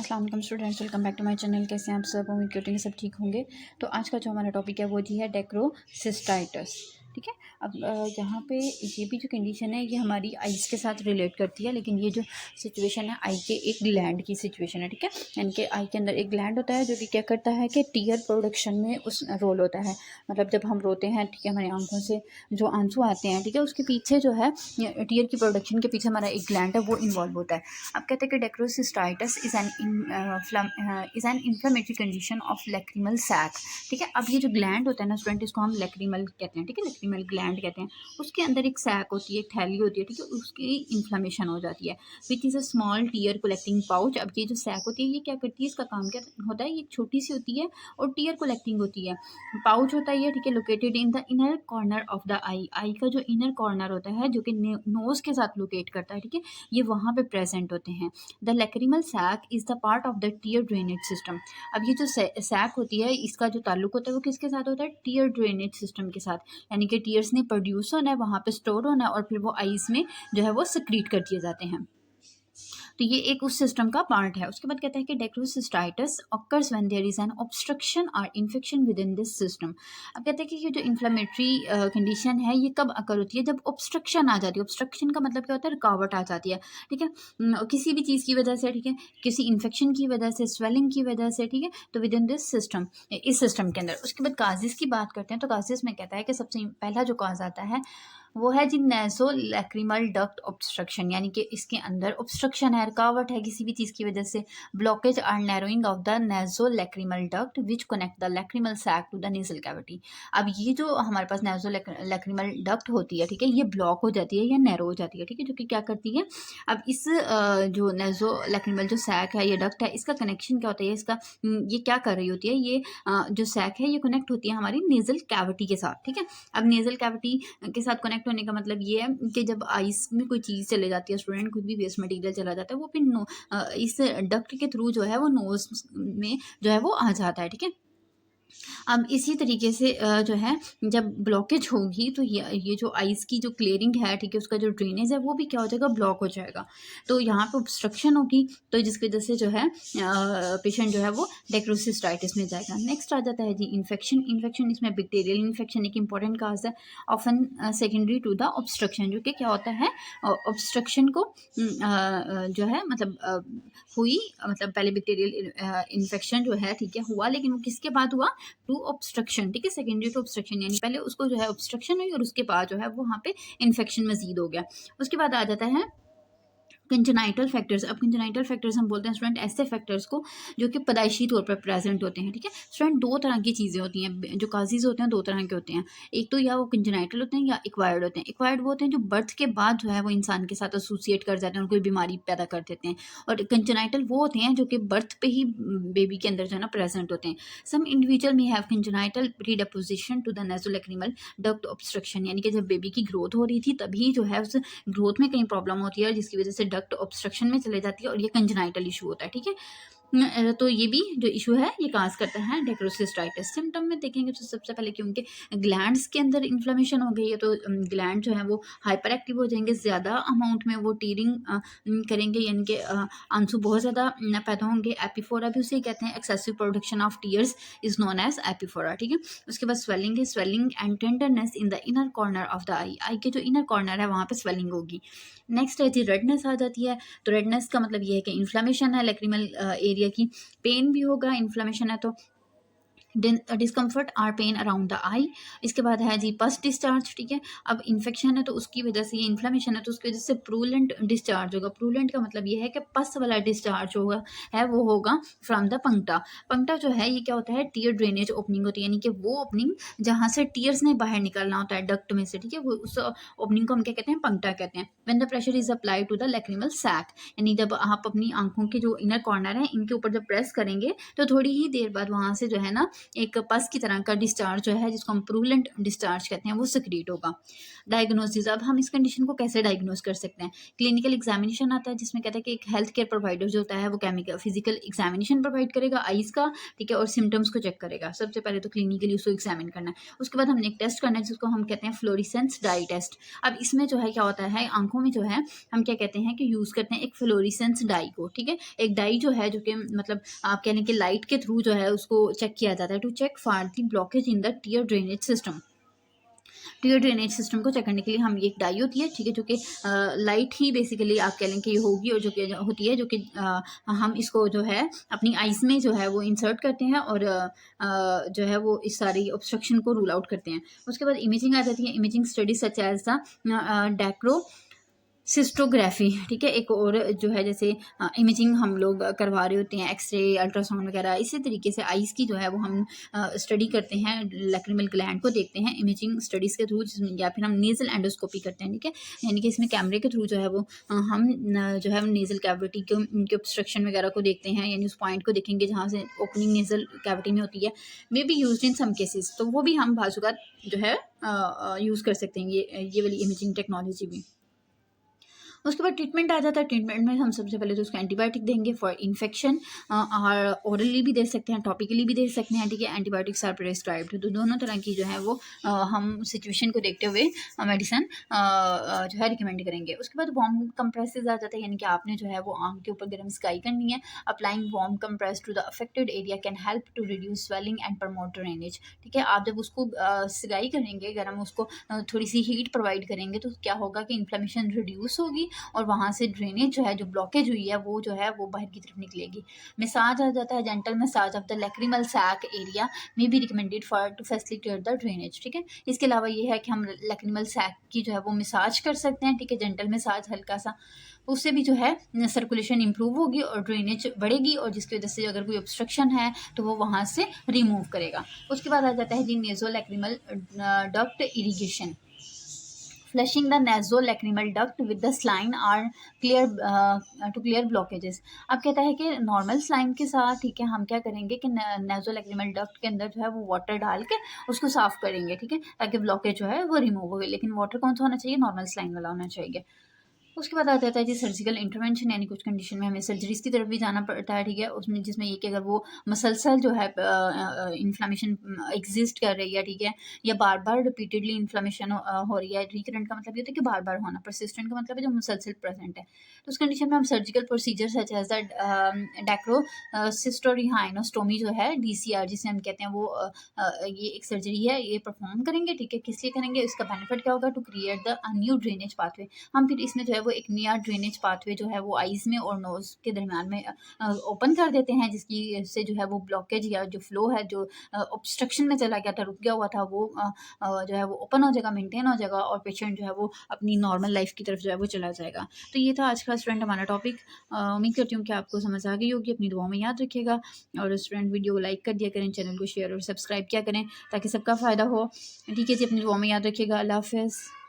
अस्सलाम वालेकुम students, welcome back to my channel. कैसे हैं आप सब? उम्मीद करते हैं सब ठीक होंगे। तो आज का जो हमारा टॉपिक है वो जी है डेक्रोसिस्टाइटिस। ठीक है। अब यहाँ पे ये भी जो कंडीशन है ये हमारी आइज़ के साथ रिलेट करती है, लेकिन ये जो सिचुएशन है आई के एक ग्लैंड की सिचुएशन है। ठीक है। यानी कि आई के अंदर एक ग्लैंड होता है जो कि क्या करता है कि टीयर प्रोडक्शन में उस रोल होता है। मतलब जब हम रोते हैं, ठीक है, हमारी आंखों से जो आंसू आते हैं, ठीक है, उसके पीछे जो है टीयर की प्रोडक्शन के पीछे हमारा एक ग्लैंड है वो इन्वॉल्व होता है। अब कहते हैं कि dacryocystitis is an inflammatory condition of lacrimal sac. ठीक है। अब ये जो ग्लैंड होता है ना स्टूडेंट, इसको हम लैक्रिमल कहते हैं। ठीक है, लैक्रिमल ग्लैंड कहते हैं। उसके अंदर एक सैक होती है, एक थैली होती है। ठीक है, उसकी इन्फ्लेमेशन हो जाती है which is a small tear collecting pouch. अब ये जो सैक होती है ये क्या करती है, इसका काम क्या होता है, ये छोटी सी होती है और टीयर कलेक्टिंग होती है। पाउच होता है ये, ठीक है, located in the inner corner of the eye. Eye का जो इनर कॉर्नर होता है जो कि नोज के साथ लोकेट करता है, ठीक है, ये वहाँ पे प्रेजेंट होते हैं। The lacrimal sac is the part of the tear drainage system. अब ये जो सैक होती है इसका जो ताल्लुक होता है वो किसके साथ होता है, टीयर ड्रेनेज सिस्टम के साथ। यानी कि टीयर्स ने प्रोड्यूस होना है, वहाँ पे स्टोर होना है और फिर वो आइस में जो है वो सिक्रीट कर दिए जाते हैं। तो ये एक उस सिस्टम का पार्ट है। उसके बाद कहता है कि dacryocystitis occurs when there is an obstruction और infection within this system. अब कहते हैं कि ये जो इन्फ्लेमेटरी कंडीशन है ये कब अकर होती है, जब ऑब्स्ट्रक्शन आ जाती है। ऑब्स्ट्रक्शन का मतलब क्या होता है, रुकावट आ जाती है। ठीक है, किसी भी चीज़ की वजह से, ठीक है, किसी इन्फेक्शन की वजह से, स्वेलिंग की वजह से, ठीक है, तो विद इन दिस सिस्टम, इस सिस्टम के अंदर। उसके बाद काजिस की बात करते हैं तो काजिस में कहता है कि सबसे पहला जो काज आता है वो है जी नेसो लैक्रिमल डक्ट ऑब्स्ट्रक्शन। यानी कि इसके अंदर ऑब्स्ट्रक्शन है, रुकावट है किसी भी चीज़ की वजह से। ब्लॉकेज और narrowing of the naso lacrimal duct which connect the lacrimal sac to the nasal cavity. अब ये जो हमारे पास नेसो लैक्रिमल डक्ट होती है, ठीक है, ये ब्लॉक हो जाती है या नैरो हो जाती है। ठीक है, जो कि क्या करती है, अब इस जो नेसो लैक्रिमल जो सैक है, ये डक्ट है, इसका कनेक्शन क्या होता है, इसका ये क्या कर रही होती है, ये जो सैक है ये कनेक्ट होती है हमारी नेजल कैविटी के साथ। ठीक है, अब नेजल कैविटी के साथ कनेक्ट होने का मतलब ये है कि जब आइस में कोई चीज़ चले जाती है स्टूडेंट, कोई भी वेस्ट मटेरियल चला जाता है, वो फिर इस डक्ट के थ्रू जो है वो नोज में जो है वो आ जाता है। ठीक है, अब इसी तरीके से जो है जब ब्लॉकेज होगी तो ये जो आइस की जो क्लियरिंग है, ठीक है, उसका जो ड्रेनेज है वो भी क्या हो जाएगा, ब्लॉक हो जाएगा। तो यहाँ पे ऑब्स्ट्रक्शन होगी, तो जिसकी वजह से जो है पेशेंट जो है वो डेक्रोसिस्टाइटिस में जाएगा। नेक्स्ट आ जाता है जी इन्फेक्शन। इन्फेक्शन इसमें बैक्टीरियल इन्फेक्शन एक इंपॉर्टेंट काज है, often secondary to the obstruction. जो कि क्या होता है, ऑब्स्ट्रक्शन को जो है मतलब हुई, मतलब पहले बैक्टीरियल इन्फेक्शन जो है, ठीक है, हुआ, लेकिन वो किसके बाद हुआ, टू ऑब्स्ट्रक्शन। ठीक है, सेकेंडरी टू ऑब्स्ट्रक्शन, यानी पहले उसको जो है ऑब्स्ट्रक्शन हुई और उसके बाद जो है वो वहाँ पे इन्फेक्शन मजीद हो गया। उसके बाद आ जाता है कंजेनाइटल फैक्टर्स। अब कंजेनाइटल फैक्टर्स हम बोलते हैं स्टूडेंट ऐसे फैक्टर्स को जो कि पैदाइशी तौर पर प्रेजेंट होते हैं। ठीक है स्टूडेंट, दो तरह की चीज़ें होती हैं, जो काजेज होते हैं दो तरह के होते हैं। एक तो या वो कंजेनाइटल होते हैं या एक्वायर्ड होते हैं। एक्वायर्ड वो होते हैं जो बर्थ के बाद जो है वो इंसान के साथ एसोसिएट कर जाते हैं और कोई बीमारी पैदा कर देते हैं, और कंजेनाइटल वो होते हैं जो कि बर्थ पे ही बेबी के अंदर जो है ना प्रेजेंट होते हैं। Some individual may have congenital predisposition to the nasolacrimal duct obstruction. यानी कि जब बेबी की ग्रोथ हो रही थी तभी जो है उस ग्रोथ में कहीं प्रॉब्लम होती है जिसकी वजह से डक्ट ऑब्स्ट्रक्शन में चले जाती है और ये कंजेनाइटल इशू होता है। ठीक है, तो ये भी जो इशू है ये काज करता है डेक्रोसिस्टाइटिस। सिम्टम में देखेंगे तो सबसे पहले कि उनके ग्लैंड्स के अंदर इन्फ्लेमेशन हो गई है, तो ग्लैंड जो है वो हाइपर एक्टिव हो जाएंगे, ज़्यादा अमाउंट में वो टीयरिंग करेंगे, यानी कि आंसू बहुत ज़्यादा पैदा होंगे। एपिफोरा भी उसे कहते हैं, excessive production of tears is known as epiphora. ठीक है, उसके बाद स्वेलिंग है, swelling and tenderness in the inner corner of the eye. Eye के जो इनर कॉर्नर है वहाँ पे स्वेलिंग होगी। नेक्स्ट है जी रेडनेस आ जाती है। तो रेडनेस का मतलब ये है कि इन्फ्लेमेशन है लैक्रिमल एरिया की, पेन भी होगा, इन्फ्लेमेशन है तो discomfort or pain around the eye. इसके बाद है जी पस डिस्चार्ज। ठीक है, अब इन्फेक्शन है तो उसकी वजह से, ये इन्फ्लेमेशन है तो उसकी वजह से प्रूलेंट डिस्चार्ज होगा। प्रूलेंट का मतलब ये है कि पस वाला डिस्चार्ज होगा है वो होगा फ्रॉम द पंक्टा। पंक्टा जो है ये क्या होता है, टीयर ड्रेनेज ओपनिंग होती है, यानी कि वो ओपनिंग जहाँ से टीयर्स ने बाहर निकलना होता है डक्ट में से। ठीक है, वो उस ओपनिंग को हम क्या कहते हैं, पंक्टा कहते हैं। When the pressure is applied to the lacrimal sac, यानी जब आप अपनी आंखों के जो इनर कॉर्नर है इनके ऊपर जब प्रेस करेंगे तो थोड़ी ही देर बाद वहाँ से जो है ना एक पस की तरह का डिस्चार्ज जो है, जिसको हम प्रूलेंट डिस्चार्ज कहते हैं, वो सिक्रीट होगा। डायग्नोसिस, अब हम इस कंडीशन को कैसे डायग्नोस कर सकते हैं? क्लिनिकल एग्जामिनेशन आता है, जिसमें कहता है कि एक हेल्थ केयर प्रोवाइडर जो होता है वो केमिकल फिजिकल एग्जामिनेशन प्रोवाइड करेगा आइज़ का, ठीक है, और सिम्टम्स को चेक करेगा। सबसे पहले तो क्लिनिकली उसको एग्जामिन करना है, उसके बाद हमने एक टेस्ट करना है जिसको हम कहते हैं फ्लोरेसेंस डाई टेस्ट। अब इसमें जो है क्या होता है, आंखों में जो है हम क्या कहते हैं कि यूज़ करते हैं एक फ्लोरेसेंस डाई को, ठीक है, एक डाई जो है जो कि मतलब आप कह लें कि लाइट के थ्रू जो है उसको चेक किया जाता है, to check for the blockage in the tear drainage system. Tear drainage system को चेक करने के लिए हम ये एक डाई होती है, ठीक है, जो कि लाइट ही बेसिकली आप कह लें कि ये होगी, और जो कि होती है जो कि हम इसको जो है अपनी आइज़ में जो है वो इंसर्ट करते हैं और जो है वो इस सारी ऑब्स्ट्रक्शन को रूल आउट करते हैं। उसके बाद इमेजिंग आ जाती है, imaging study such as the dacryocystography, ठीक है, एक और जो है जैसे इमेजिंग हम लोग करवा रहे होते हैं, एक्सरे, अल्ट्रासाउंड वगैरह, इसी तरीके से आइज़ की जो है वो हम स्टडी करते हैं, लैक्रिमल ग्लैंड को देखते हैं इमेजिंग स्टडीज़ के थ्रू, या फिर हम नेज़ल एंडोस्कोपी करते हैं, ठीक है, यानी कि इसमें कैमरे के थ्रू जो है वो हम जो है नेज़ल कैविटी के उनके ऑब्स्ट्रक्शन वगैरह को देखते हैं, यानी उस पॉइंट को देखेंगे जहाँ से ओपनिंग नेज़ल कैविटी में होती है। May be use in some cases, तो वो भी हम बाजुकात जो है यूज़ कर सकते हैं, ये वाली इमेजिंग टेक्नोलॉजी भी। उसके बाद ट्रीटमेंट आ जाता है। ट्रीटमेंट में हम सबसे पहले तो उसको एंटीबायोटिक देंगे फॉर इन्फेक्शन, और ओरली भी दे सकते हैं, टॉपिकली भी दे सकते हैं, ठीक है। एंटीबायोटिक्स आर प्रेस्क्राइब्ड, तो दोनों तरह की जो है वो हम सिचुएशन को देखते हुए मेडिसिन जो है रिकमेंड करेंगे। उसके बाद वार्म कंप्रेसेस आ जाता है, यानी कि आपने जो है वो आंख के ऊपर गर्म स्काई करनी है। Applying warm compress to the affected area can help to reduce swelling and promote drainage, ठीक है। आप जब उसको सिकाई करेंगे गर्म, उसको थोड़ी सी हीट प्रोवाइड करेंगे, तो क्या होगा कि इन्फ्लेमेशन रिड्यूस होगी और वहाँ से ड्रेनेज जो है, जो ब्लॉकेज हुई है, वो जो है वो बाहर की तरफ निकलेगी। मसाज आ जाता है, gentle massage of the lacrimal sac area may be recommended for to facilitate the drainage, ठीक है। इसके अलावा ये है कि हम लैक्रिमल सैक की जो है वो मसाज कर सकते हैं, ठीक है, जेंटल मसाज हल्का सा, उससे भी जो है सर्कुलेशन इंप्रूव होगी और ड्रेनेज बढ़ेगी, और जिसकी वजह से अगर कोई ऑब्स्ट्रक्शन है तो वो वहाँ से रिमूव करेगा। उसके बाद आ जाता है जी nasolacrimal duct irrigation, flushing the nasolacrimal duct with the saline or clear to clear blockages। अब कहता है कि नॉर्मल स्लाइन के साथ, ठीक है, हम क्या करेंगे कि nasolacrimal duct के अंदर जो है वो वाटर डाल के उसको साफ करेंगे, ठीक है, ताकि ब्लॉकेज जो है वो रिमूव हो, लेकिन वाटर कौन सा होना चाहिए, नॉर्मल स्लाइन वाला होना चाहिए। उसके बाद आ जाता है जी सर्जिकल इंटरवेंशन, यानी कुछ कंडीशन में हमें सर्जरीज की तरफ भी जाना पड़ता है, ठीक है, उसमें जिसमें ये कि अगर वो मसलसल जो है इन्फ्लामेशन एग्जिस्ट कर रही है, ठीक है, या बार बार रिपीटेडली इन्फ्लामेशन हो रही है, रिकरेंट का मतलब ये होता है कि बार बार होना, परसिस्टेंट का मतलब है जो मुसलसल प्रेजेंट है, तो उस कंडीशन में हम surgical procedure such as the dacryocystorhinostomy जो है, DCR जिसे हम कहते हैं, वो ये एक सर्जरी है, ये परफॉर्म करेंगे, ठीक है। किस लिए करेंगे, इसका बेनिफिट क्या होगा, to create the new drainage pathway. हम फिर इसमें जो है वो एक नया ड्रेनेज पाथवे जो है वो आइज़ में और नोज़ के दरम्यान में ओपन कर देते हैं, जिसकी से जो है वो ब्लॉकेज या जो फ्लो है, जो ऑब्स्ट्रक्शन में चला गया था, रुक गया हुआ था, वो जो है वो ओपन हो जाएगा, मेंटेन हो जाएगा, और पेशेंट जो है वो अपनी नॉर्मल लाइफ की तरफ जो है वो चला जाएगा। तो ये था आज का स्टूडेंट हमारा टॉपिक। उम्मीद करती हूँ कि आपको समझ आ गई होगी, अपनी दुआओं में याद रखिएगा, और स्टूडेंट वीडियो को लाइक कर दिया करें, चैनल को शेयर और सब्सक्राइब किया करें ताकि सबका फ़ायदा हो, ठीक है जी। अपनी दुआओं में याद रखिएगा। अल्लाह हाफ़िज़।